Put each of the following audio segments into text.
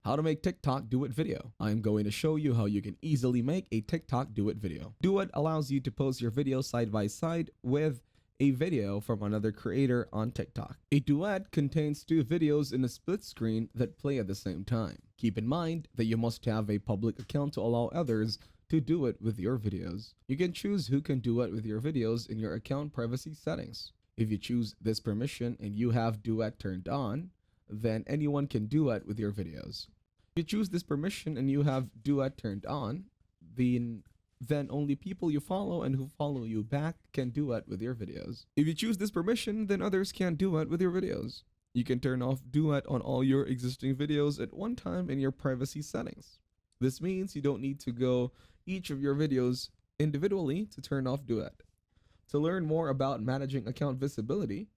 How to make TikTok Duet video. I'm going to show you how you can easily make a TikTok Duet video. Duet allows you to post your video side by side with a video from another creator on TikTok. A duet contains two videos in a split screen that play at the same time. Keep in mind that you must have a public account to allow others to duet with your videos. You can choose who can duet with your videos in your account privacy settings. If you choose this permission and you have duet turned on, then anyone can duet with your videos. If you choose this permission and you have duet turned on, then only people you follow and who follow you back can duet with your videos. If you choose this permission, then others can't duet with your videos. You can turn off duet on all your existing videos at one time in your privacy settings. This means you don't need to go each of your videos individually to turn off duet. To learn more about managing account visibility,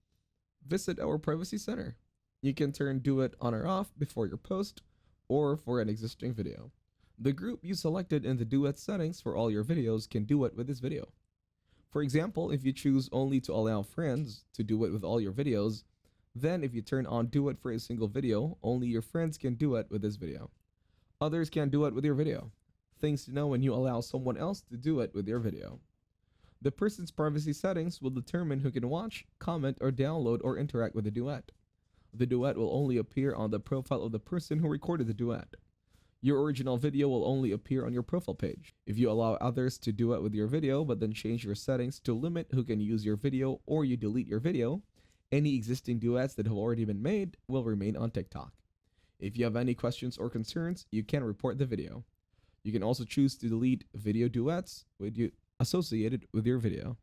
visit our privacy center. You can turn duet on or off before your post or for an existing video. The group you selected in the duet settings for all your videos can duet with this video. For example, if you choose only to allow friends to duet with all your videos, then if you turn on duet for a single video, only your friends can duet with this video. Others can duet with your video. Things to know when you allow someone else to duet with your video. The person's privacy settings will determine who can watch, comment, or download or interact with the duet. The duet will only appear on the profile of the person who recorded the duet. Your original video will only appear on your profile page. If you allow others to duet with your video but then change your settings to limit who can use your video or you delete your video, any existing duets that have already been made will remain on TikTok. If you have any questions or concerns, you can report the video. You can also choose to delete video duets associated with your video.